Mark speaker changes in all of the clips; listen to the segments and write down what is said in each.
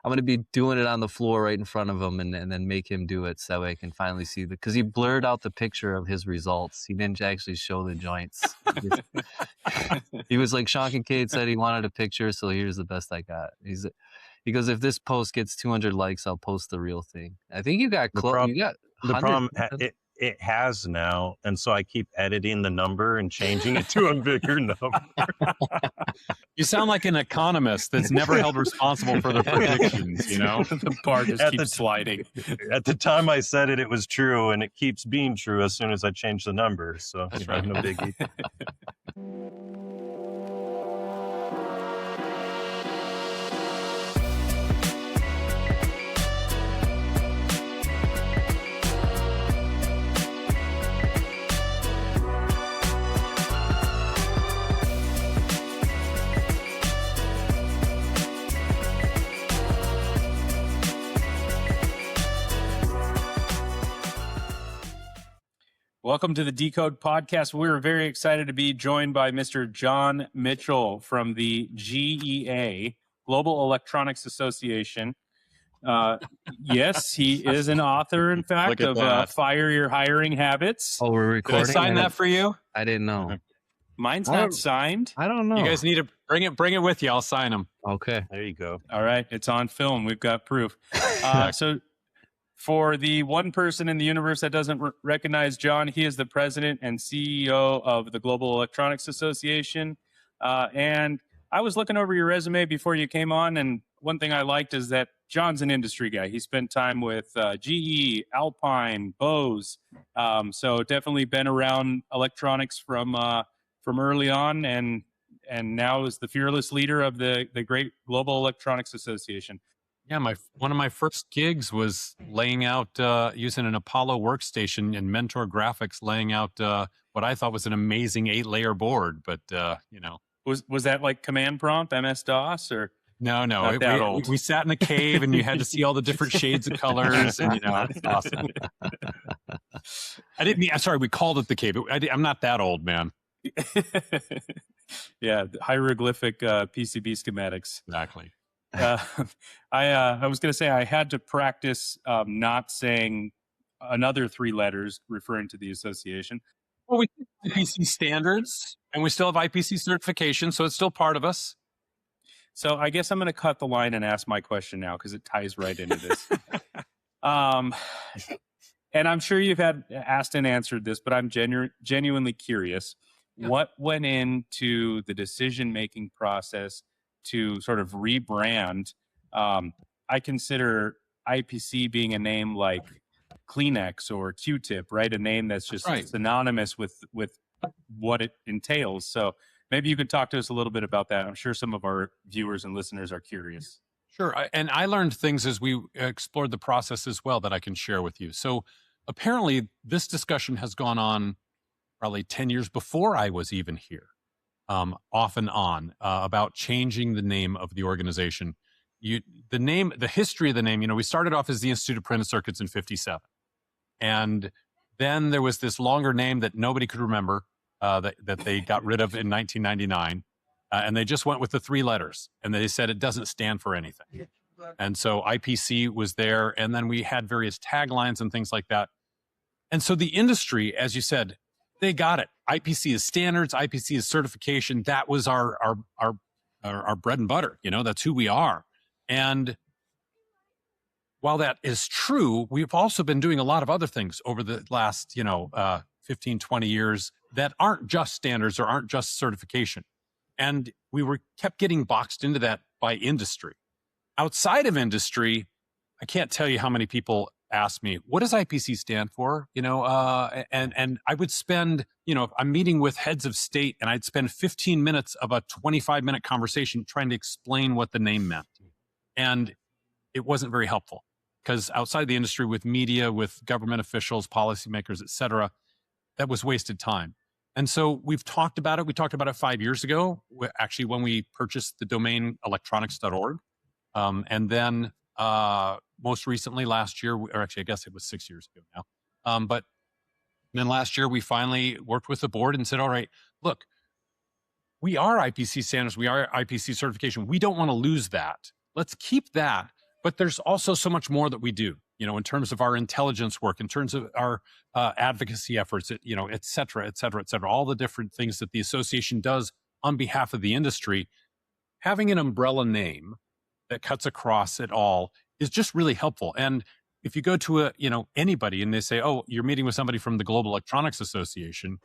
Speaker 1: I'm going to be doing it on the floor right in front of him and then make him do it so that way I can finally see because he blurred out the picture of his results. He didn't actually show the joints. He was like, Sean Kincaid said he wanted a picture, so here's the best I got. He goes, if this post gets 200 likes, I'll post the real thing. I think you got close.
Speaker 2: The problem, it has now, and so I keep editing the number and changing it to a bigger number.
Speaker 3: You sound like an economist that's never held responsible for the predictions, you know? The bar just keeps sliding.
Speaker 2: At the time I said it was true, and it keeps being true as soon as I change the number. So that's right. No biggie.
Speaker 3: Welcome to the Decode Podcast. We're very excited to be joined by Mr. John Mitchell from the GEA, Global Electronics Association. Yes, he is an author, in fact, of Fire Your Hiring Habits.
Speaker 1: Oh, we're recording?
Speaker 3: Did I sign that for you?
Speaker 1: I didn't know.
Speaker 3: Mine's not signed.
Speaker 1: I don't know.
Speaker 3: You guys need to bring it with you. I'll sign them.
Speaker 1: Okay.
Speaker 2: There you go.
Speaker 3: All right. It's on film. We've got proof. So for the one person in the universe that doesn't recognize John, he is the president and CEO of the Global Electronics Association. And I was looking over your resume before you came on, and one thing I liked is that John's an industry guy. He spent time with GE, Alpine, Bose. So definitely been around electronics from early on, and now is the fearless leader of the great Global Electronics Association.
Speaker 4: Yeah, one of my first gigs was laying out, using an Apollo workstation and Mentor Graphics, laying out what I thought was an amazing 8-layer board. But,
Speaker 3: Was that like command prompt, MS-DOS, or?
Speaker 4: No. We sat in a cave and you had to see all the different shades of colors. And, it's awesome. We called it the cave. I'm not that old, man.
Speaker 3: Yeah, hieroglyphic PCB schematics.
Speaker 4: Exactly.
Speaker 3: I was going to say I had to practice not saying another 3 letters referring to the association.
Speaker 4: Well, we have IPC standards and we still have IPC certification, so it's still part of us.
Speaker 3: So I guess I'm going to cut the line and ask my question now because it ties right into this. And I'm sure you've had asked and answered this, but I'm genuinely curious. Yeah. What went into the decision-making process to sort of rebrand? I consider IPC being a name like Kleenex or Q-tip, right? A name that's just synonymous with what it entails. So maybe you could talk to us a little bit about that. I'm sure some of our viewers and listeners are curious.
Speaker 4: Sure. And I learned things as we explored the process as well that I can share with you. So apparently this discussion has gone on probably 10 years before I was even here. Off and on, about changing the name of the organization. The history of the name, we started off as the Institute of Printed Circuits in 57. And then there was this longer name that nobody could remember, that they got rid of in 1999. And they just went with the 3 letters. And they said it doesn't stand for anything. And so IPC was there. And then we had various taglines and things like that. And so the industry, as you said, they got it. IPC is standards. IPC is certification. That was our bread and butter. That's who we are. And while that is true, we've also been doing a lot of other things over the last, 15, 20 years that aren't just standards or aren't just certification. And we kept getting boxed into that by industry. Outside of industry, I can't tell you how many people ask me, what does IPC stand for? And I would spend, if I'm meeting with heads of state, and I'd spend 15 minutes of a 25-minute conversation trying to explain what the name meant. And it wasn't very helpful because outside the industry, with media, with government officials, policymakers, et cetera, that was wasted time. And so we've talked about it. We talked about it 5 years ago, actually, when we purchased the domain electronics.org. And then most recently last year, or actually, I guess it was 6 years ago now. But then last year, we finally worked with the board and said, all right, look, we are IPC standards. We are IPC certification. We don't want to lose that. Let's keep that. But there's also so much more that we do, in terms of our intelligence work, in terms of our advocacy efforts, et cetera, et cetera, et cetera, all the different things that the association does on behalf of the industry. Having an umbrella name that cuts across it all is just really helpful. And if you go to anybody and they say, oh, you're meeting with somebody from the Global Electronics Association.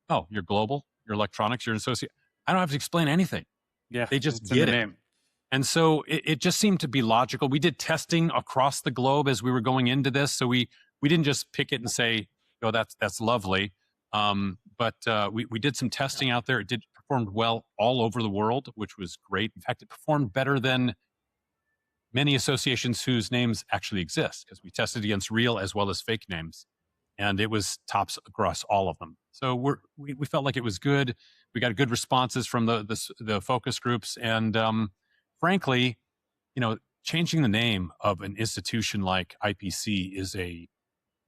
Speaker 4: Oh, you're global, you're electronics, you're an associate. I don't have to explain anything.
Speaker 3: Yeah.
Speaker 4: They just get it. Name. And so it just seemed to be logical. We did testing across the globe as we were going into this. So we didn't just pick it and say, oh, that's lovely. But we did some testing out there. It performed well all over the world, which was great. In fact, it performed better than many associations whose names actually exist, because we tested against real as well as fake names. And it was tops across all of them. So we felt like it was good. We got good responses from the focus groups. And frankly, changing the name of an institution like IPC is a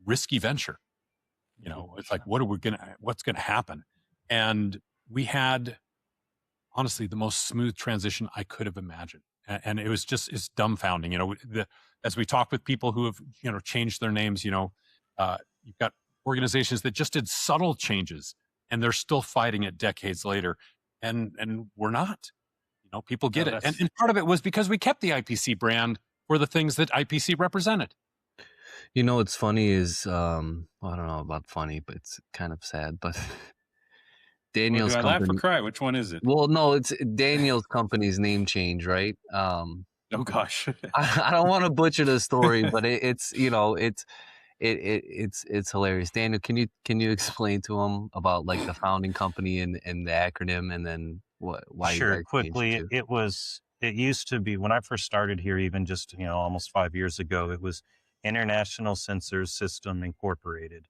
Speaker 4: risky venture. It's like, what's going to happen? And we had, honestly, the most smooth transition I could have imagined. And it was it's dumbfounding. As we talk with people who have, changed their names, you've got organizations that just did subtle changes and they're still fighting it decades later. And we're not. People get it. And part of it was because we kept the IPC brand for the things that IPC represented.
Speaker 1: What's funny is, I don't know about funny, but it's kind of sad, but Daniel's
Speaker 3: do I
Speaker 1: company.
Speaker 3: laugh or cry? Which one is it?
Speaker 1: Well, no, it's Daniel's company's name change, right?
Speaker 3: Oh gosh.
Speaker 1: I don't want to butcher the story, but it's hilarious. Daniel, can you explain to him about like the founding company and the acronym, and then why?
Speaker 2: Sure, quickly. It used to be, when I first started here, even just almost 5 years ago, it was International Sensors System Incorporated,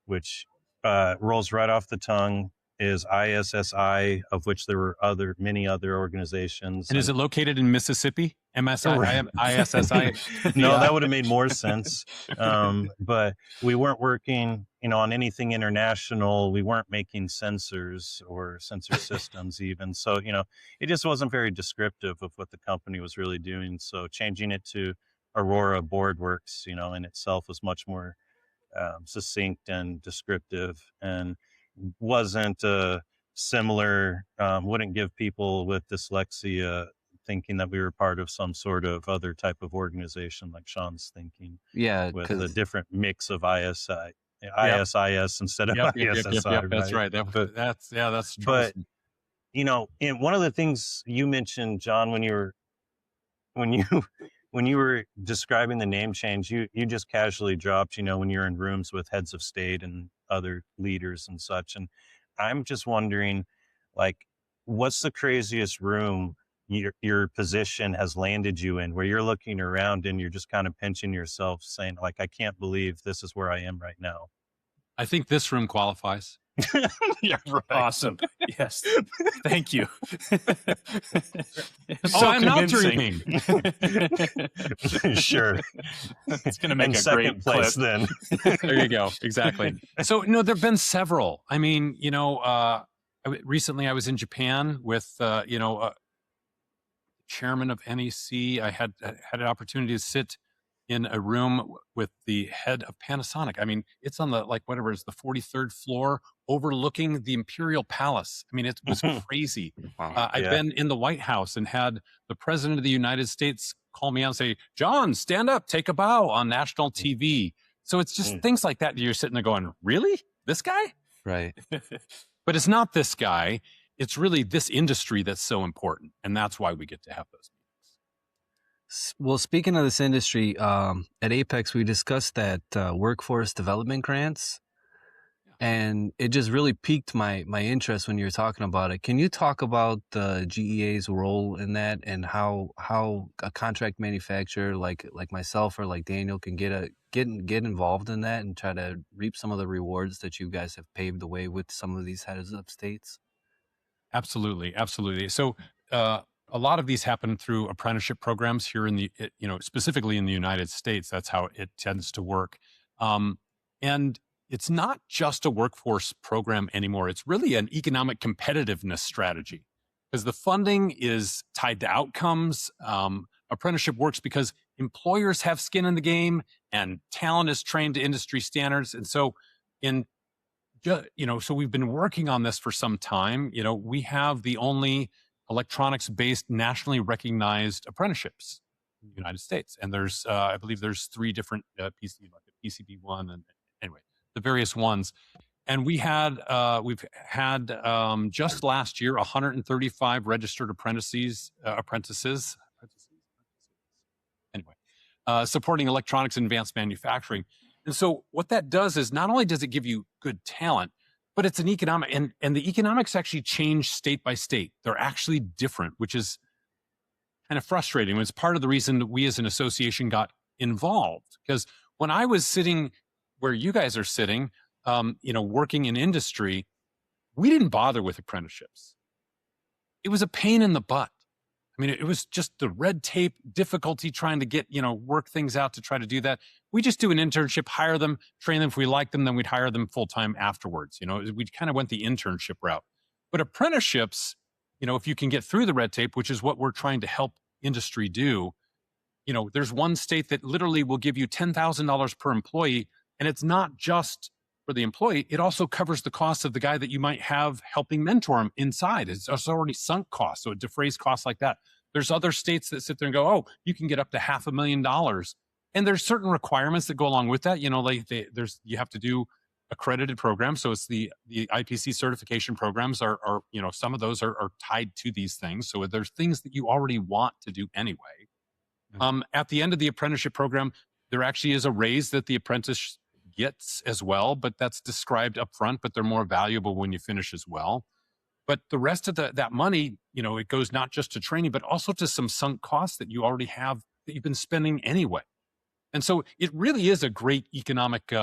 Speaker 2: which rolls right off the tongue, is ISSI, of which there were many other organizations.
Speaker 4: And is it located in Mississippi? MSI, ISSI?
Speaker 2: No, that would have made more sense. But we weren't working, on anything international. We weren't making sensors or sensor systems even. So, it just wasn't very descriptive of what the company was really doing. So changing it to Aurora Boardworks, in itself was much more succinct and descriptive, and wasn't similar, wouldn't give people with dyslexia thinking that we were part of some sort of other type of organization like Sean's thinking.
Speaker 1: Yeah,
Speaker 2: with a different mix of ISIS instead of ISSI.
Speaker 4: Yep, that's right. That's true.
Speaker 2: But and one of the things you mentioned, John, when you were describing the name change, you just casually dropped, when you're in rooms with heads of state and other leaders and such. And I'm just wondering, like, what's the craziest room your position has landed you in, where you're looking around and you're just kind of pinching yourself saying, like, I can't believe this is where I am right now?
Speaker 4: I think this room qualifies.
Speaker 2: Yeah, right.
Speaker 3: Awesome. Yes. Thank you.
Speaker 4: I'm not dreaming.
Speaker 2: Sure.
Speaker 3: It's going to make
Speaker 2: in
Speaker 3: a
Speaker 2: second
Speaker 3: great
Speaker 2: place
Speaker 3: clip.
Speaker 2: then.
Speaker 4: There you go. Exactly. So, there've been several. I mean, recently I was in Japan with, chairman of NEC. I had an opportunity to sit in a room with the head of Panasonic. I mean, it's on the, like, whatever, it's the 43rd floor overlooking the Imperial Palace. I mean, it was crazy.
Speaker 1: Wow.
Speaker 4: I've been in the White House and had the President of the United States call me out and say, John, stand up, take a bow on national TV. So it's just things like that. You're sitting there going, really? This guy?
Speaker 1: Right.
Speaker 4: But it's not this guy. It's really this industry that's so important. And that's why we get to have those meetings.
Speaker 1: Well, speaking of this industry, at Apex, we discussed that workforce development grants, and it just really piqued my interest when you were talking about it. Can you talk about the GEA's role in that, and how a contract manufacturer like myself or like Daniel can get involved in that and try to reap some of the rewards that you guys have paved the way with some of these heads of states?
Speaker 4: Absolutely. So a lot of these happen through apprenticeship programs here in the, specifically in the United States. That's how it tends to work. And it's not just a workforce program anymore. It's really an economic competitiveness strategy, because the funding is tied to outcomes. Apprenticeship works because employers have skin in the game and talent is trained to industry standards. And so so we've been working on this for some time. We have the only electronics-based nationally recognized apprenticeships in the United States. And there's, I believe there's 3 different PCB1 and anyway, the various ones. And we've had just last year, 135 registered apprentices, supporting electronics and advanced manufacturing. And so what that does is not only does it give you good talent, but it's an economic, and the economics actually change state by state. They're actually different, which is kind of frustrating. It's part of the reason that we as an association got involved. Because when I was sitting where you guys are sitting, working in industry, we didn't bother with apprenticeships. It was a pain in the butt. I mean, it was just the red tape, difficulty trying to get, work things out to try to do that. We just do an internship, hire them, train them. If we like them, then we'd hire them full time afterwards. We kind of went the internship route. But apprenticeships, if you can get through the red tape, which is what we're trying to help industry do, there's one state that literally will give you $10,000 per employee. And it's not just for the employee, it also covers the cost of the guy that you might have helping mentor him inside. It's already sunk costs, so it defrays costs like that. There's other states that sit there and go, oh, you can get up to $500,000. And there's certain requirements that go along with that. You have to do accredited programs. So it's the IPC certification programs are some of those are tied to these things. So there's things that you already want to do anyway. Mm-hmm. At the end of the apprenticeship program, there actually is a raise that the apprentice gets as well, but that's described up front, but they're more valuable when you finish as well. But the rest of that money, it goes not just to training, but also to some sunk costs that you already have that you've been spending anyway. And so it really is a great economic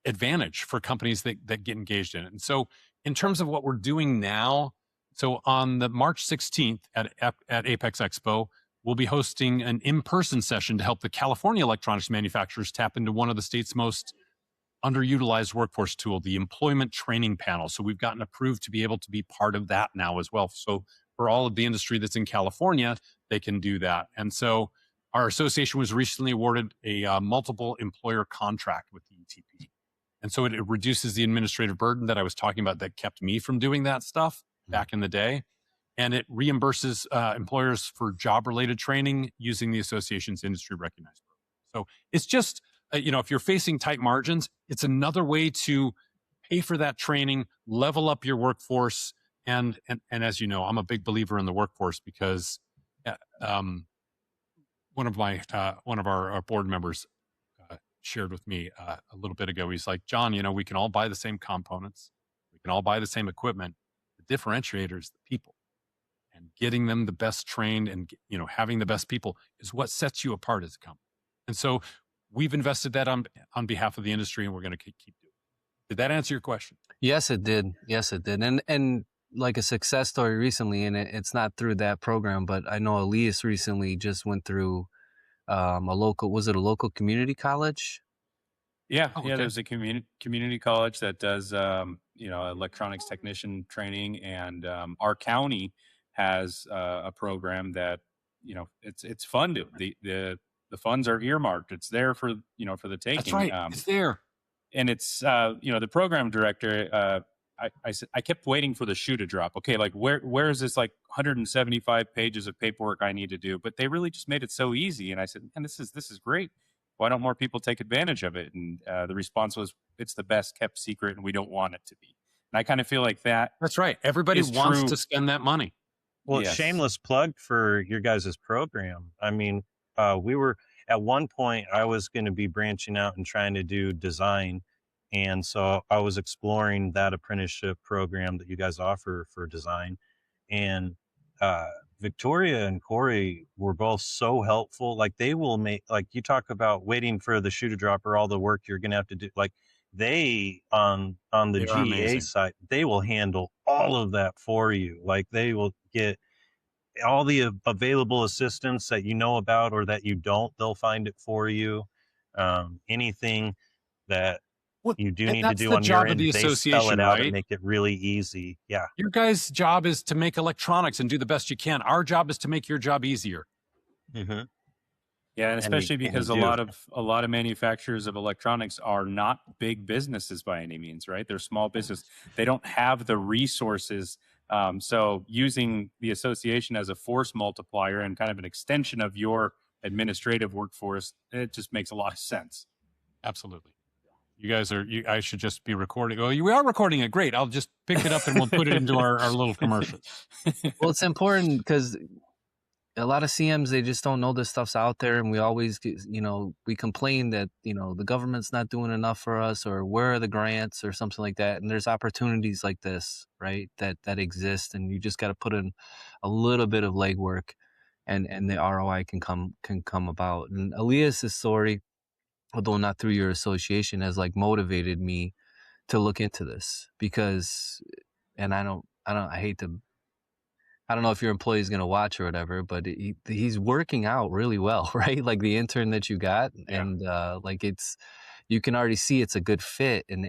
Speaker 4: advantage for companies that get engaged in it. And so in terms of what we're doing now, so on the March 16th at apexexpo, we'll be hosting an in-person session to help the California electronics manufacturers tap into one of the state's most underutilized workforce tool, the employment training panel. So we've gotten approved to be able to be part of that now as well. So for all of the industry that's in California, they can do that. And so our association was recently awarded a multiple employer contract with the ETP. And so it reduces the administrative burden that I was talking about that kept me from doing that stuff back in the day. And it reimburses employers for job-related training using the association's industry recognized program. So it's just, if you're facing tight margins, it's another way to pay for that training, level up your workforce. And as you know, I'm a big believer in the workforce because one of our board members shared with me a little bit ago. He's like, John, we can all buy the same components. We can all buy the same equipment. The differentiator is the people. And getting them the best trained and, having the best people is what sets you apart as a company. And so we've invested that on behalf of the industry, and we're going to keep doing it. Did that answer your question?
Speaker 1: Yes, it did. And like a success story recently, and it's not through that program, but I know Elias recently just went through a local community college?
Speaker 3: Yeah.
Speaker 1: Oh,
Speaker 3: Yeah.
Speaker 1: okay.
Speaker 3: There's a community college that does, electronics technician training. And our county has a program that, it's funded. The funds are earmarked. It's there for the taking.
Speaker 4: That's right. It's there.
Speaker 3: And it's, the program director, I kept waiting for the shoe to drop. Okay, like where is this 175 pages of paperwork I need to do? But they really just made it so easy. And I said, man, this is great. Why don't more people take advantage of it? And the response was, it's the best kept secret and we don't want it to be. And I kind of feel like that.
Speaker 4: That's right. Everybody wants to spend that money.
Speaker 2: Well,
Speaker 3: Yes.
Speaker 2: Shameless plug for your guys' program. I mean, we were at one point, I was going to be branching out and trying to do design. And so I was exploring that apprenticeship program that you guys offer for design. And Victoria and Corey were both so helpful. Like they will make, like you talk about waiting for the shoe to drop or all the work you're going to have to do. Like they, on the GEA side, they will handle all of that for you. Like they will get all the available assistance that you know about or that you don't, they'll find it for you. Anything that you do need to do on your end, they spell it out and make it really easy. Yeah.
Speaker 4: Your guys' job is to make electronics and do the best you can. Our job is to make your job easier.
Speaker 2: Mm-hmm.
Speaker 3: Yeah, and especially
Speaker 2: and you
Speaker 3: because a
Speaker 2: do.
Speaker 3: lot of manufacturers of electronics are not big businesses by any means, right? They're small business. They don't have the resources. So using the association as a force multiplier and kind of an extension of your administrative workforce, it just makes a lot of sense.
Speaker 4: Absolutely. You guys are, I should just be recording. Oh, we are recording it. Great. I'll just pick it up and we'll put it into our little commercials.
Speaker 1: Well, it's important because a lot of CMs, they just don't know this stuff's out there. And we always get, we complain that, the government's not doing enough for us, or where are the grants or something like that. And there's opportunities like this, right, that exist. And you just got to put in a little bit of legwork, and the ROI can come about. And Elias's story, although not through your association, has like motivated me to look into this, because, and I don't know if your employee is going to watch or whatever, but he's working out really well, right? Like the intern that you got, and like you can already see it's a good fit, and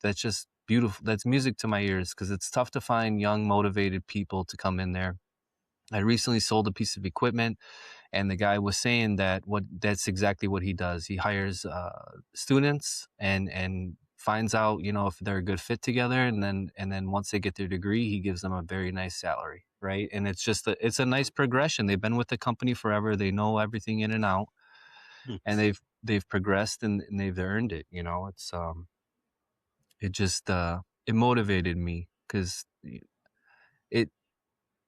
Speaker 1: that's just beautiful. That's music to my ears, because it's tough to find young, motivated people to come in there. I recently sold a piece of equipment, and the guy was saying that's exactly what he does. He hires students and finds out, if they're a good fit together, and then once they get their degree, he gives them a very nice salary, right? And it's just it's a nice progression. They've been with the company forever. They know everything in and out, and they've progressed and they've earned it. It's it just it motivated me, because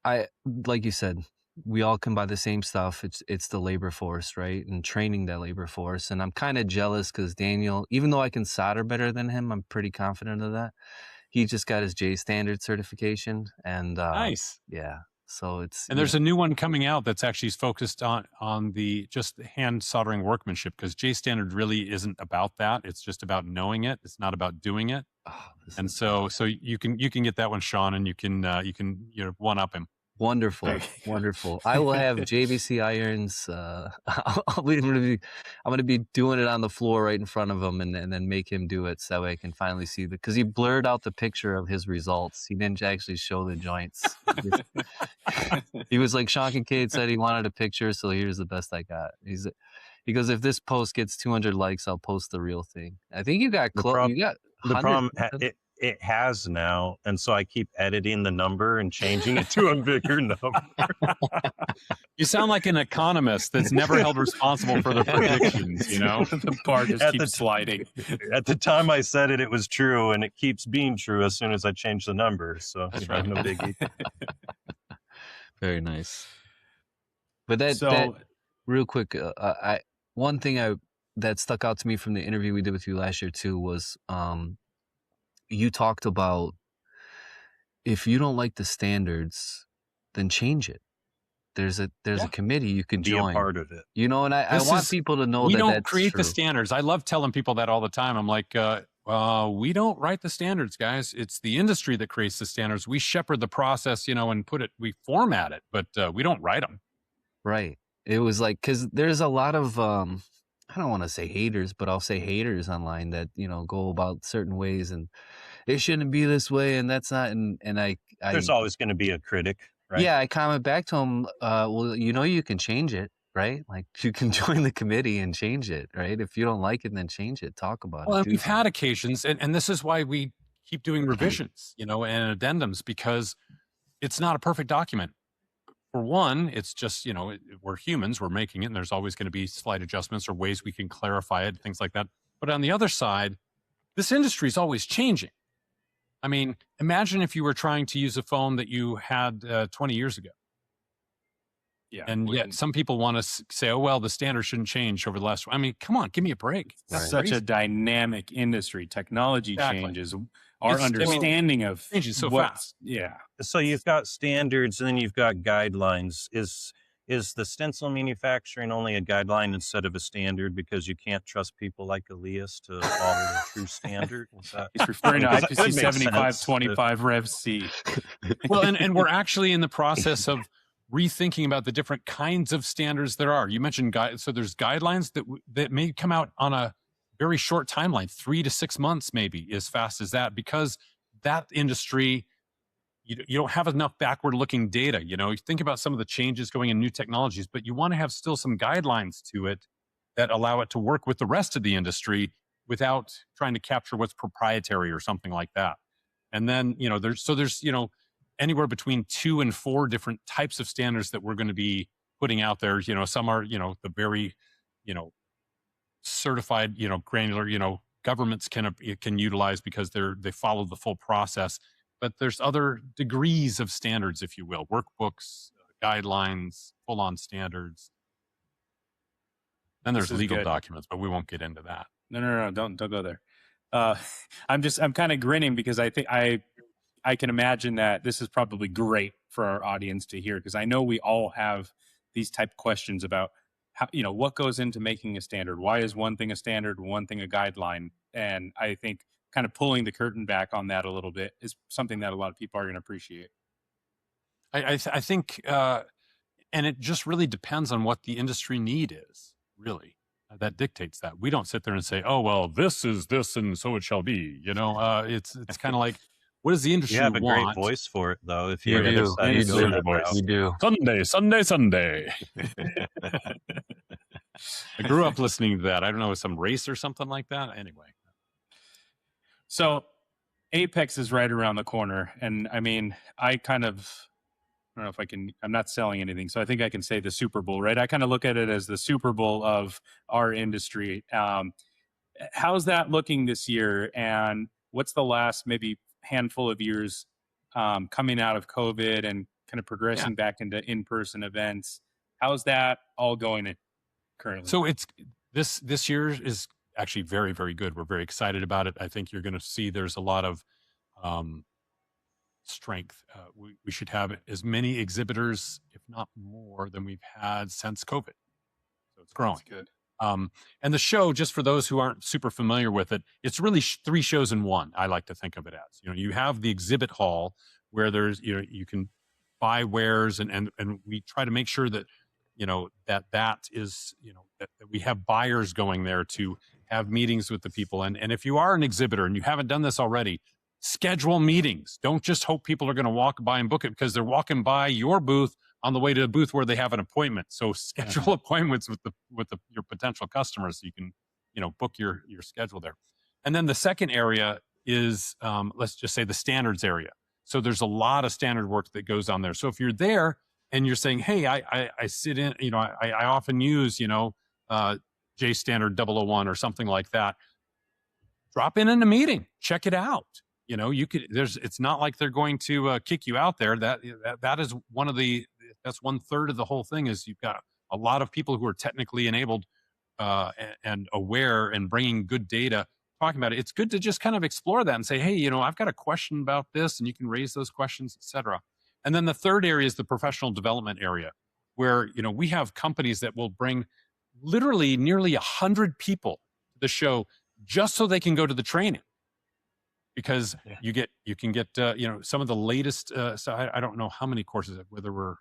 Speaker 1: like you said, we all can buy the same stuff. It's the labor force, right? And training that labor force. And I'm kind of jealous because Daniel, even though I can solder better than him, I'm pretty confident of that. He just got his J Standard certification, and
Speaker 4: Nice.
Speaker 1: Yeah. So
Speaker 4: there's a new one coming out that's actually focused on the just hand soldering workmanship, because J Standard really isn't about that. It's just about knowing it. It's not about doing it. And so you can get that one, Sean, and you can one up him.
Speaker 1: Wonderful. I will have JBC irons. I'm going to be doing it on the floor right in front of him, and then make him do it, so that way I can finally see because he blurred out the picture of his results. He didn't actually show the joints. He was like, Sean Kincaid said he wanted a picture, so here's the best I got. He goes, if this post gets 200 likes, I'll post the real thing. I think you got close.
Speaker 2: The problem, it has now, and so I keep editing the number and changing it to a bigger number.
Speaker 4: You sound like an economist that's never held responsible for the predictions,
Speaker 3: The bar just keeps sliding.
Speaker 2: At the time I said it was true, and it keeps being true as soon as I change the number. So that's right. No biggie.
Speaker 1: Very nice. But that real quick, one thing that stuck out to me from the interview we did with you last year too was you talked about, if you don't like the standards, then change it. There's a committee you can join.
Speaker 2: Be a part of it.
Speaker 1: And I want people to know
Speaker 4: we
Speaker 1: that
Speaker 4: don't
Speaker 1: that's
Speaker 4: create
Speaker 1: true.
Speaker 4: the standards. I love telling people that all the time. I'm like, we don't write the standards, guys. It's the industry that creates the standards. We shepherd the process, and we format it, but we don't write them.
Speaker 1: Right. It was like, because there's a lot of I don't want to say haters, but I'll say haters online that go about certain ways, and it shouldn't be this way, and that's not. And
Speaker 2: there's always going to be a critic, right?
Speaker 1: Yeah, I comment back to him. Well, you can change it, right? Like, you can join the committee and change it, right? If you don't like it, then change it. Talk about it.
Speaker 4: Well, we've had occasions, and this is why we keep doing revisions, and addendums, because it's not a perfect document. For one, it's just, we're humans, we're making it, and there's always going to be slight adjustments or ways we can clarify it, things like that. But on the other side, this industry is always changing. I mean, imagine if you were trying to use a phone that you had 20 years ago. Yeah. And yet some people want to say, oh, well, the standard shouldn't change over the last. I mean, come on, give me a break.
Speaker 3: That's such a dynamic industry. Technology changes. Our understanding of
Speaker 4: changes so fast.
Speaker 3: Yeah.
Speaker 2: So you've got standards, and then you've got guidelines. Is the stencil manufacturing only a guideline instead of a standard because you can't trust people like Elias to follow the true standard?
Speaker 3: He's referring to IPC 7525 Rev C.
Speaker 4: Well, and we're actually in the process of rethinking about the different kinds of standards there are. You mentioned so there's guidelines that may come out on a very short timeline, 3 to 6 months, maybe as fast as that, because that industry, you don't have enough backward looking data. You think about some of the changes going in new technologies, but you want to have still some guidelines to it that allow it to work with the rest of the industry without trying to capture what's proprietary or something like that. And then, there's anywhere between 2 and 4 different types of standards that we're going to be putting out there. Some are, the very, certified, granular, governments can utilize because they follow the full process. But there's other degrees of standards, if you will, workbooks, guidelines, full-on standards. Then there's legal documents, but we won't get into that.
Speaker 3: No, don't go there. I'm kind of grinning because I think I can imagine that this is probably great for our audience to hear, because I know we all have these type questions about how, what goes into making a standard. Why is one thing a standard, one thing a guideline? And I think kind of pulling the curtain back on that a little bit is something that a lot of people are going to appreciate.
Speaker 4: I think, and it just really depends on what the industry need is, really. That dictates that. We don't sit there and say, oh, well, this is this and so it shall be. It's kind of like, what does the industry want?
Speaker 2: You have a great voice for it, though. If
Speaker 1: you do.
Speaker 4: You do. Sunday. I grew up listening to that. I don't know, some race or something like that. Anyway.
Speaker 3: So Apex is right around the corner. And I mean, I don't know if I'm not selling anything, so I think I can say the Super Bowl, right? I kind of look at it as the Super Bowl of our industry. How's that looking this year? And what's the last maybe handful of years coming out of COVID and kind of progressing back into in-person events? How's that all going currently?
Speaker 4: So this year is actually very, very good. We're very excited about it. I think you're going to see there's a lot of strength. We should have as many exhibitors, if not more, than we've had since COVID. So it's growing.
Speaker 3: That's good.
Speaker 4: And the show, just for those who aren't super familiar with it, it's really 3 shows in one. I like to think of it as, you have the exhibit hall where there's, you can buy wares and we try to make sure that, that is, that we have buyers going there to have meetings with the people. And if you are an exhibitor and you haven't done this already, schedule meetings. Don't just hope people are going to walk by and book it, because they're walking by your booth on the way to a booth where they have an appointment. So schedule appointments with your potential customers so you can, book your schedule there. And then the second area is, let's just say, the standards area. So there's a lot of standard work that goes on there. So if you're there and you're saying, hey, I sit in, I often use, J Standard 001 or something like that, drop in a meeting, check it out. It's not like they're going to kick you out there. That is that's 1/3 of the whole thing. Is you've got a lot of people who are technically enabled and aware and bringing good data, talking about it. It's good to just kind of explore that and say, hey, I've got a question about this, and you can raise those questions, etc. And then the third area is the professional development area, where we have companies that will bring literally nearly 100 people to the show just so they can go to the training. Because you can get some of the latest. So I don't know how many courses, whether we're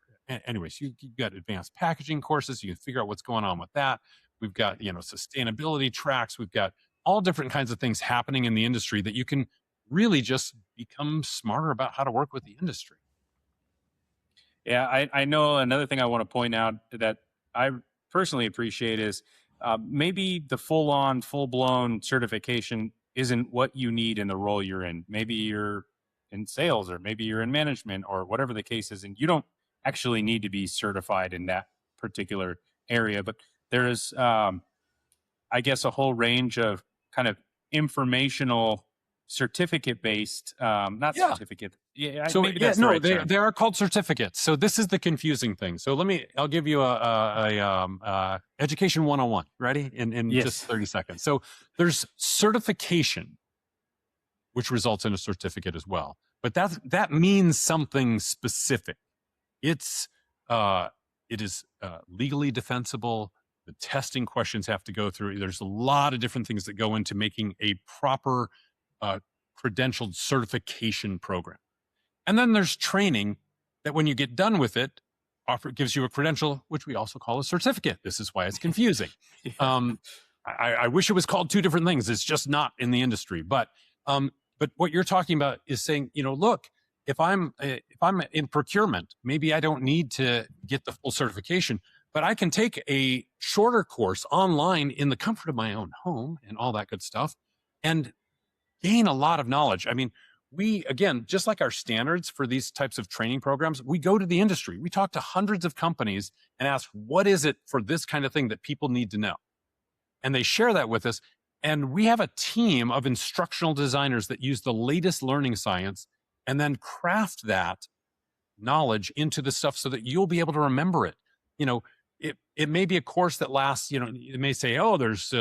Speaker 4: anyways. You've got advanced packaging courses. You can figure out what's going on with that. We've got sustainability tracks. We've got all different kinds of things happening in the industry that you can really just become smarter about how to work with the industry.
Speaker 3: Yeah, I know another thing I want to point out that I personally appreciate is maybe the full-blown certification isn't what you need in the role you're in. Maybe you're in sales, or maybe you're in management, or whatever the case is, and you don't actually need to be certified in that particular area. But there's, I guess, a whole range of kind of informational certificate-based, certificate. Yeah.
Speaker 4: So
Speaker 3: maybe that's the right term.
Speaker 4: They are called certificates. So this is the confusing thing. So I'll give you a education 101. Ready? In just 30 seconds. So there's certification, which results in a certificate as well. But that means something specific. It is legally defensible. The testing questions have to go through. There's a lot of different things that go into making a proper credentialed certification program. And then there's training that, when you get done with it, gives you a credential, which we also call a certificate. This is why it's confusing. I wish it was called 2 different things. It's just not in the industry. But what you're talking about is saying, look, if I'm in procurement, maybe I don't need to get the full certification, but I can take a shorter course online in the comfort of my own home and all that good stuff and gain a lot of knowledge. I mean, we, again, just like our standards for these types of training programs, we go to the industry. We talk to hundreds of companies and ask, what is it for this kind of thing that people need to know? And they share that with us. And we have a team of instructional designers that use the latest learning science and then craft that knowledge into the stuff so that you'll be able to remember it. You know, it may be a course that lasts, you know, it may say, oh, there's,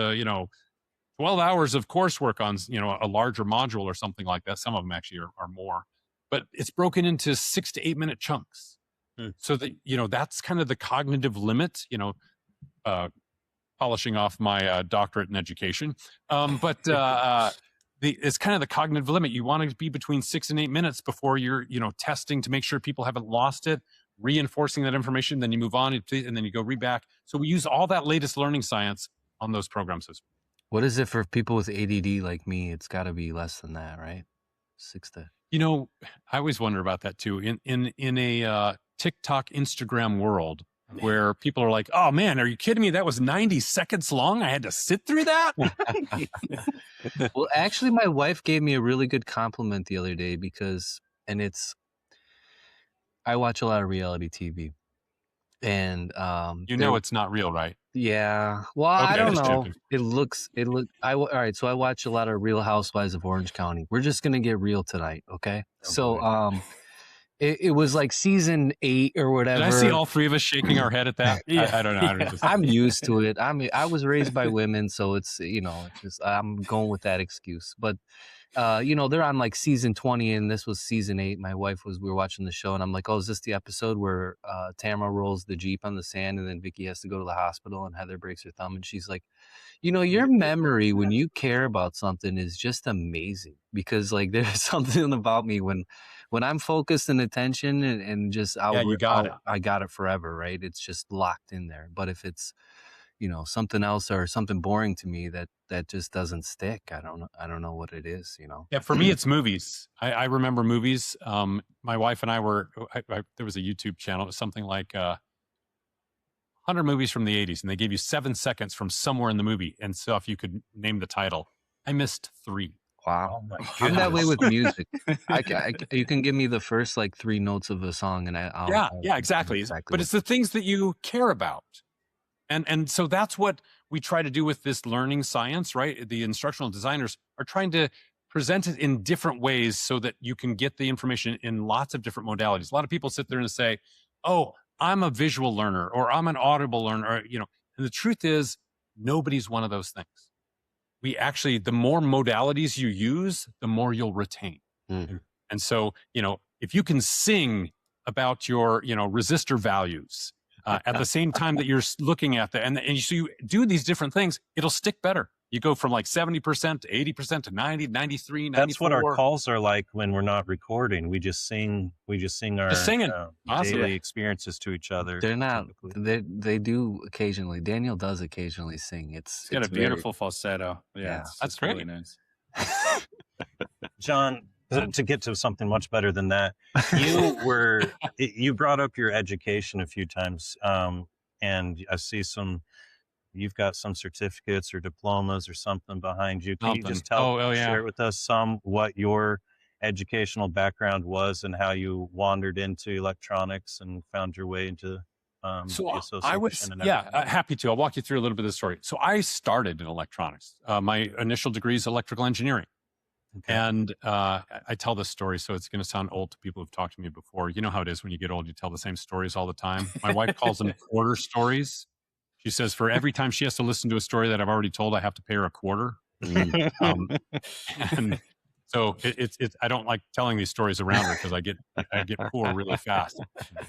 Speaker 4: 12 hours of coursework on, a larger module or something like that. Some of them actually are more, but it's broken into 6 to 8 minute chunks. So that, that's kind of the cognitive limit, polishing off my doctorate in education. It's kind of the cognitive limit. You want to be between 6 and 8 minutes before you're, testing to make sure people haven't lost it, reinforcing that information. Then you move on and then you go read back. So we use all that latest learning science on those programs as well.
Speaker 1: What is it for people with ADD like me? It's got to be less than that, right? 6 to.
Speaker 4: I always wonder about that too. In a TikTok, Instagram world where people are like, "Oh man, are you kidding me? That was 90 seconds long. I had to sit through that."
Speaker 1: Well, actually, my wife gave me a really good compliment the other day I watch a lot of reality TV, and
Speaker 4: it's not real, right?
Speaker 1: Yeah. Well,
Speaker 4: Okay,
Speaker 1: I don't
Speaker 4: just
Speaker 1: know.
Speaker 4: joking.
Speaker 1: All right. So I watch a lot of Real Housewives of Orange County. We're just going to get real tonight. Okay. So, it was like season 8 or whatever.
Speaker 4: Did I see all three of us shaking our head at that?
Speaker 3: Yeah.
Speaker 4: I don't know.
Speaker 1: I'm used to it. I was raised by women, so it's, I'm going with that excuse. But, they're on like season 20 and this was season 8. We were watching the show and I'm like, oh, is this the episode where Tamara rolls the Jeep on the sand and then Vicky has to go to the hospital and Heather breaks her thumb? And she's like, your memory when you care about something is just amazing, because like there's something about me when I'm focused and attention and just
Speaker 4: you got it.
Speaker 1: I got it forever, right? It's just locked in there. But if it's something else or something boring to me that just doesn't stick, I don't know what it is.
Speaker 4: Yeah, for me it's movies. I remember movies. My wife and I there was a YouTube channel. It was something like 100 movies from the 80s, and they gave you 7 seconds from somewhere in the movie, and so if you could name the title. I missed 3.
Speaker 1: Wow. I'm that way with music. You can give me the first like 3 notes of a song and I'll
Speaker 4: exactly. But it's the things that you care about. And so that's what we try to do with this learning science, right? The instructional designers are trying to present it in different ways so that you can get the information in lots of different modalities. A lot of people sit there and say, oh, I'm a visual learner or I'm an audible learner, or, and the truth is nobody's one of those things. The more modalities you use, the more you'll retain.
Speaker 1: Mm-hmm.
Speaker 4: And so, if you can sing about your, resistor values, at the same time that you're looking at that, and so you do these different things, it'll stick better. You go from like 70% to 80% to 90, 93, 94.
Speaker 2: That's what our calls are like when we're not recording. We just sing our daily experiences to each other.
Speaker 1: They're not. They do occasionally. Daniel does occasionally sing. It's
Speaker 3: got a beautiful falsetto. Yeah,
Speaker 4: that's great.
Speaker 3: Really nice.
Speaker 2: John, to get to something much better than that, you brought up your education a few times, and I see you've got some certificates or diplomas or something behind you. Can you just share with us what your educational background was and how you wandered into electronics and found your way into the association?
Speaker 4: Happy to. I'll walk you through a little bit of the story. So I started in electronics. My initial degree is electrical engineering. Okay. And I tell this story, so it's going to sound old to people who've talked to me before. You know how it is when you get old, you tell the same stories all the time. My wife calls them quarter stories. She says for every time she has to listen to a story that I've already told, I have to pay her a quarter. And so I don't like telling these stories around her because I get poor really fast.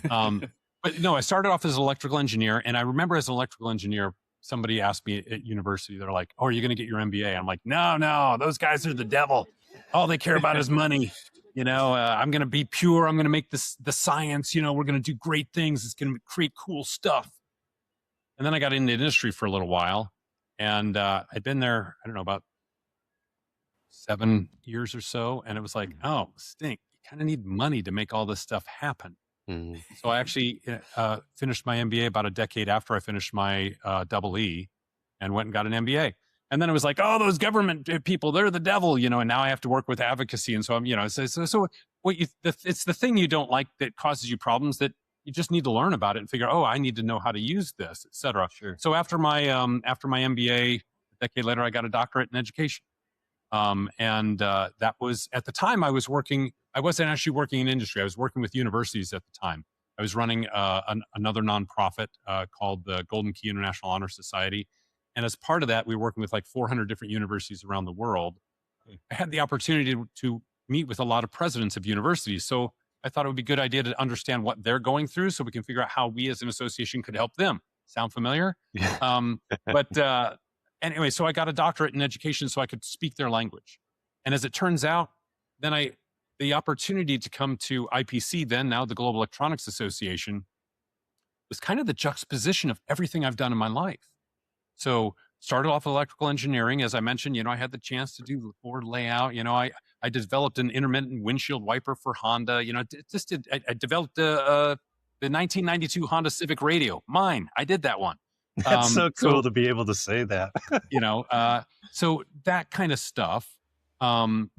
Speaker 4: But no, I started off as an electrical engineer, and I remember as an electrical engineer, somebody asked me at university, they're like, oh, are you going to get your MBA? I'm like, no, those guys are the devil. All they care about is money. I'm going to be pure. I'm going to make the science, we're going to do great things. It's going to create cool stuff. And then I got into the industry for a little while, and I'd been there, I don't know, about 7 years or so. And it was like, oh, stink. You kind of need money to make all this stuff happen.
Speaker 1: Mhm.
Speaker 4: So I actually finished my MBA about a decade after I finished my double E, and went and got an MBA. And then it was like, oh, those government people, they're the devil, you know, and now I have to work with advocacy. And so I'm, you know, so what it's the thing you don't like that causes you problems that you just need to learn about it and figure, oh, I need to know how to use this, et cetera.
Speaker 1: Sure.
Speaker 4: So after my MBA, a decade later, I got a doctorate in education. That was, at the time I wasn't actually working in industry. I was working with universities at the time. I was running another nonprofit called the Golden Key International Honor Society. And as part of that, we were working with like 400 different universities around the world. I had the opportunity to meet with a lot of presidents of universities. So I thought it would be a good idea to understand what they're going through so we can figure out how we as an association could help them. Sound familiar?
Speaker 1: Yeah.
Speaker 4: Anyway, so I got a doctorate in education so I could speak their language. And as it turns out, then the opportunity to come to IPC, then now the Global Electronics Association, was kind of the juxtaposition of everything I've done in my life. So started off electrical engineering. As I mentioned, you know, I had the chance to do the board layout. You know, I developed an intermittent windshield wiper for Honda. You know, I developed the 1992 Honda Civic radio. Mine. I did that one.
Speaker 2: That's so cool to be able to say that.
Speaker 4: You know, so that kind of stuff. And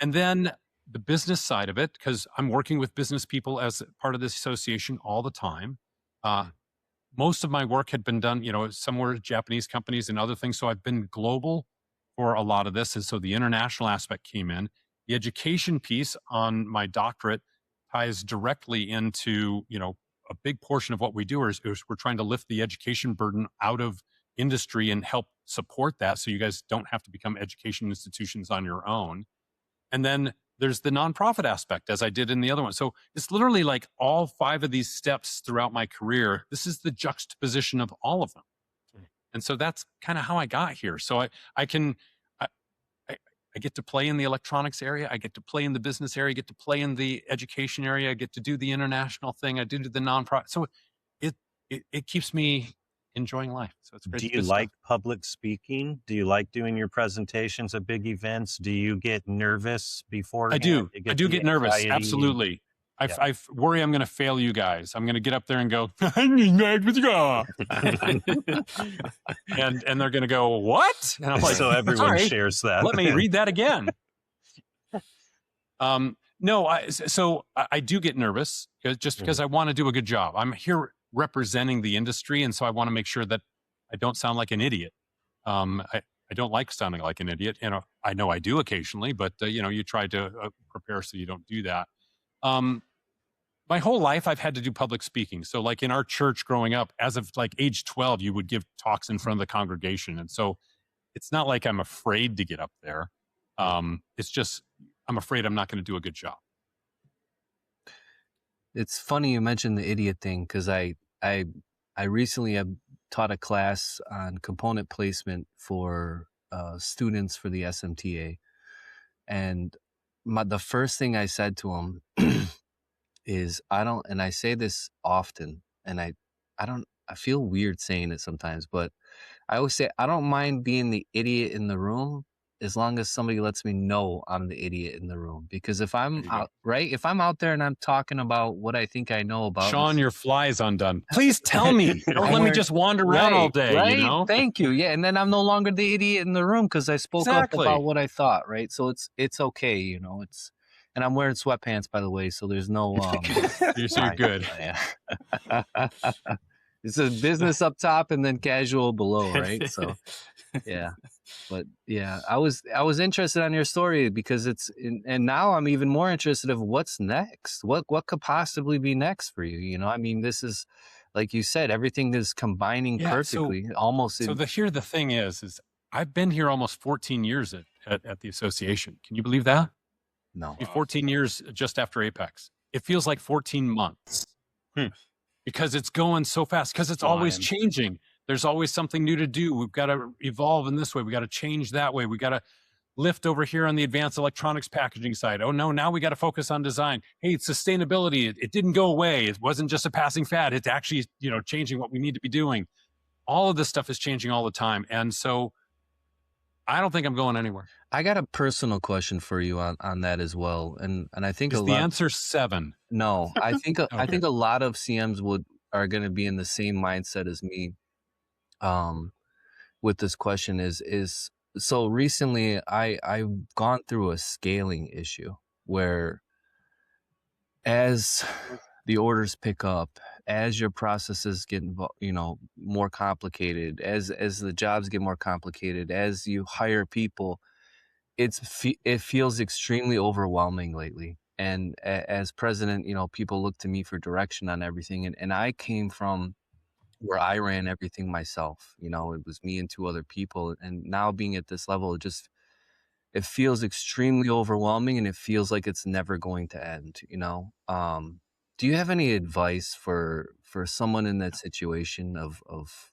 Speaker 4: then the business side of it, because I'm working with business people as part of this association all the time. Most of my work had been done, you know, somewhere Japanese companies and other things. So I've been global for a lot of this. And so the international aspect came in. The education piece on my doctorate ties directly into, you know, a big portion of what we do is we're trying to lift the education burden out of industry and help support that. So you guys don't have to become education institutions on your own. And then there's the nonprofit aspect, as I did in the other one. So it's literally like all 5 of these steps throughout my career. This is the juxtaposition of all of them. And so that's kind of how I got here. So I get to play in the electronics area. I get to play in the business area. I get to play in the education area. I get to do the international thing. I do the nonprofit. So it keeps me enjoying life. So it's great.
Speaker 2: Do you like public speaking? Do you like doing your presentations at big events? Do you get nervous before?
Speaker 4: I do. I do get nervous. Absolutely. I worry I'm going to fail you guys. I'm going to get up there and go, and they're going to go, what? And I'm like,
Speaker 2: so everyone shares that.
Speaker 4: Let me read that again. No, I do get nervous just because I want to do a good job. I'm here representing the industry. And so I want to make sure that I don't sound like an idiot. I don't like sounding like an idiot. You know, I know I do occasionally, but you know, you try to prepare so you don't do that. My whole life, I've had to do public speaking. So like in our church growing up, as of like age 12, you would give talks in front of the congregation. And so it's not like I'm afraid to get up there. It's just, I'm afraid I'm not going to do a good job.
Speaker 1: It's funny you mentioned the idiot thing, because I recently have taught a class on component placement for students for the SMTA. And the first thing I said to them is and I say this often, and I feel weird saying it sometimes, but I always say, I don't mind being the idiot in the room as long as somebody lets me know I'm the idiot in the room. Because if I'm if I'm out there and I'm talking about what I think I know about,
Speaker 4: Sean, your fly's undone. Please tell me. Don't let me just wander around all day.
Speaker 1: Right?
Speaker 4: You know?
Speaker 1: Thank you. Yeah, and then I'm no longer the idiot in the room because I spoke up about what I thought. Right. So it's okay. You know, and I'm wearing sweatpants, by the way. So there's no.
Speaker 4: You're good.
Speaker 1: It's a business up top and then casual below, right? So, yeah. But yeah, I was interested on your story because and now I'm even more interested of what's next. What could possibly be next for you? You know, I mean, this is, like you said, everything is combining perfectly.
Speaker 4: The thing is I've been here almost 14 years at the association. Can you believe that?
Speaker 1: No.
Speaker 4: 14 years just after Apex. It feels like 14 months. Because it's going so fast, because it's always changing. There's always something new to do. We've got to evolve in this way. We got to change that way. We got to lift over here on the advanced electronics packaging side. Oh no, now we got to focus on design. Hey, it's sustainability. It didn't go away. It wasn't just a passing fad. It's actually, you know, changing what we need to be doing. All of this stuff is changing all the time. And so I don't think I'm going anywhere.
Speaker 1: I got a personal question for you on that as well, and I think
Speaker 4: Is the answer 7?
Speaker 1: No, I think I
Speaker 4: Okay.
Speaker 1: think a lot of CMs are going to be in the same mindset as me. With this question is so recently I've gone through a scaling issue where as the orders pick up, as your processes get more complicated, as the jobs get more complicated, as you hire people, it feels extremely overwhelming lately. And as president, people look to me for direction on everything, and I came from where I ran everything myself. It was me and 2 other people, and now being at this level, it feels extremely overwhelming, and it feels like it's never going to end. Do you have any advice for someone in that situation of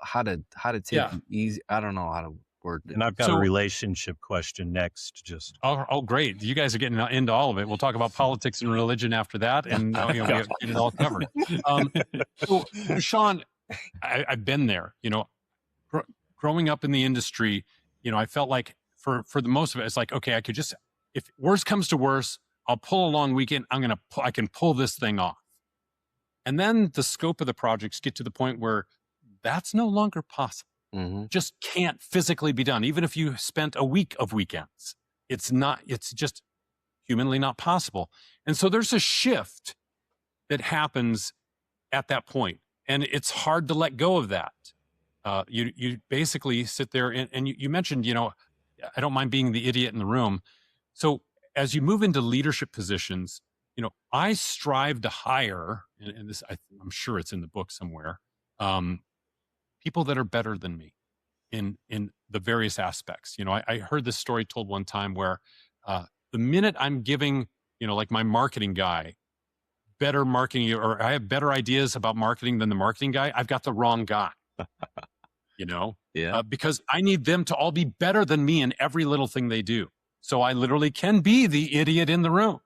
Speaker 1: how to take
Speaker 4: Yeah.
Speaker 1: it easy? I don't know how to word it.
Speaker 2: And I've got
Speaker 4: So-
Speaker 2: a relationship question next. Just
Speaker 4: Oh, great. You guys are getting into all of it. We'll talk about politics and religion after that, and we get it all covered. So, Sean, I've been there. Growing up in the industry, I felt like for the most of it, it's like, okay, I could just, if worse comes to worse, I'll pull a long weekend. I can pull this thing off. And then the scope of the projects get to the point where that's no longer possible.
Speaker 1: Mm-hmm.
Speaker 4: Just can't physically be done. Even if you spent a week of weekends, it's just humanly not possible. And so there's a shift that happens at that point, and it's hard to let go of that. You basically sit there and you mentioned, I don't mind being the idiot in the room. So as you move into leadership positions, I strive to hire, and this, I'm sure it's in the book somewhere, people that are better than me in the various aspects. I heard this story told one time where the minute I'm giving, like my marketing guy, better marketing, or I have better ideas about marketing than the marketing guy, I've got the wrong guy.
Speaker 1: Yeah.
Speaker 4: Because I need them to all be better than me in every little thing they do. So I literally can be the idiot in the room.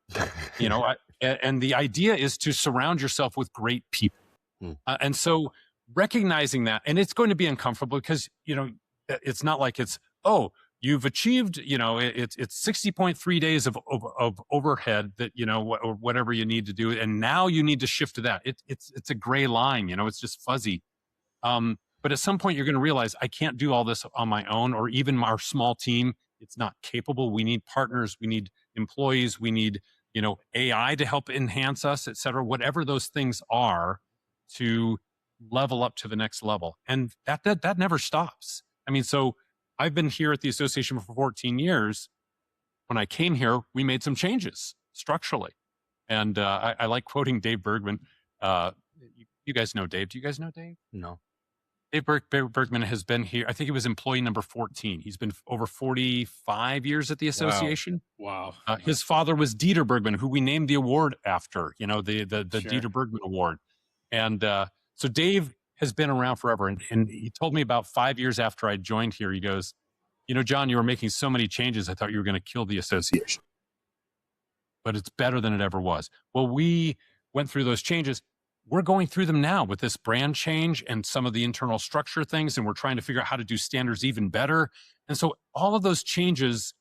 Speaker 4: And the idea is to surround yourself with great people. And so recognizing that, and it's going to be uncomfortable because, it's not like it's, oh, you've achieved, it's 60.3 days of overhead that, or whatever you need to do. And now you need to shift to that. It's a gray line, it's just fuzzy. But at some point you're going to realize I can't do all this on my own, or even our small team. It's not capable. We need partners. We need employees. We need, AI to help enhance us, et cetera, whatever those things are, to level up to the next level. And that never stops. I mean, so I've been here at the association for 14 years. When I came here, we made some changes structurally. And I like quoting Dave Bergman. You guys know Dave. Do you guys know Dave?
Speaker 1: No.
Speaker 4: Dave Bergman has been here. I think he was employee number 14. He's been over 45 years at the association.
Speaker 3: Wow.
Speaker 4: His father was Dieter Bergman, who we named the award after, the
Speaker 3: Sure.
Speaker 4: Dieter Bergman Award. And so Dave has been around forever. And he told me about 5 years after I joined here, he goes, John, you were making so many changes, I thought you were going to kill the association. But it's better than it ever was. Well, we went through those changes. We're going through them now with this brand change and some of the internal structure things, and we're trying to figure out how to do standards even better. And so all of those changes,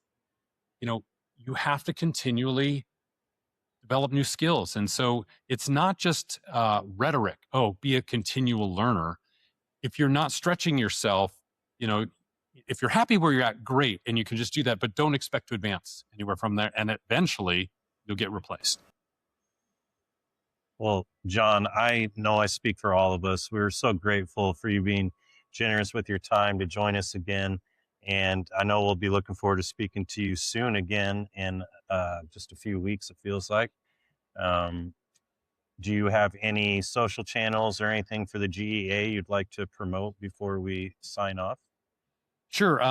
Speaker 4: you have to continually develop new skills. And so it's not just rhetoric, be a continual learner. If you're not stretching yourself, if you're happy where you're at, great, and you can just do that, but don't expect to advance anywhere from there. And eventually you'll get replaced.
Speaker 2: Well, John, I know I speak for all of us. We're so grateful for you being generous with your time to join us again. And I know we'll be looking forward to speaking to you soon again in just a few weeks, it feels like. Do you have any social channels or anything for the GEA you'd like to promote before we sign off?
Speaker 4: Sure.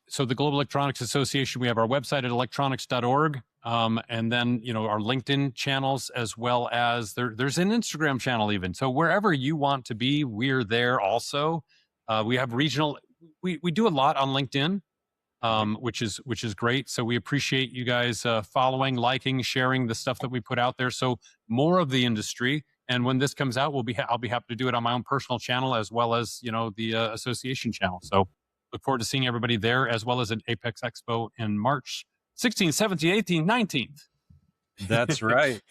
Speaker 4: So the Global Electronics Association, we have our website at electronics.org. And then, our LinkedIn channels, as well as there's an Instagram channel even. So wherever you want to be, we're there also. We have regional, we do a lot on LinkedIn, which is great. So we appreciate you guys following, liking, sharing the stuff that we put out there. So more of the industry. And when this comes out, I'll be happy to do it on my own personal channel, as well as, the association channel. So Look forward to seeing everybody there, as well as at Apex Expo in March 16th, 17th, 18th, 19th.
Speaker 2: That's right.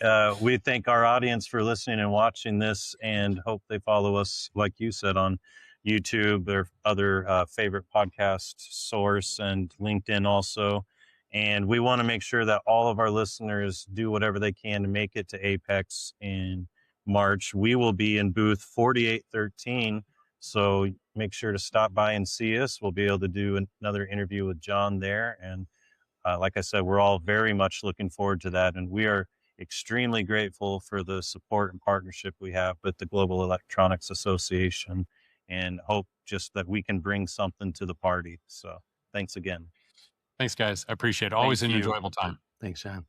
Speaker 2: We thank our audience for listening and watching this, and hope they follow us, like you said, on YouTube, their other favorite podcast source, and LinkedIn also. And we want to make sure that all of our listeners do whatever they can to make it to Apex in March. We will be in booth 4813. So make sure to stop by and see us. We'll be able to do another interview with John there. And like I said, we're all very much looking forward to that. And we are extremely grateful for the support and partnership we have with the Global Electronics Association, and hope just that we can bring something to the party. So thanks again.
Speaker 4: Thanks, guys. I appreciate it. Always
Speaker 3: Thank
Speaker 4: an
Speaker 3: you.
Speaker 4: enjoyable time.
Speaker 1: Thanks, John.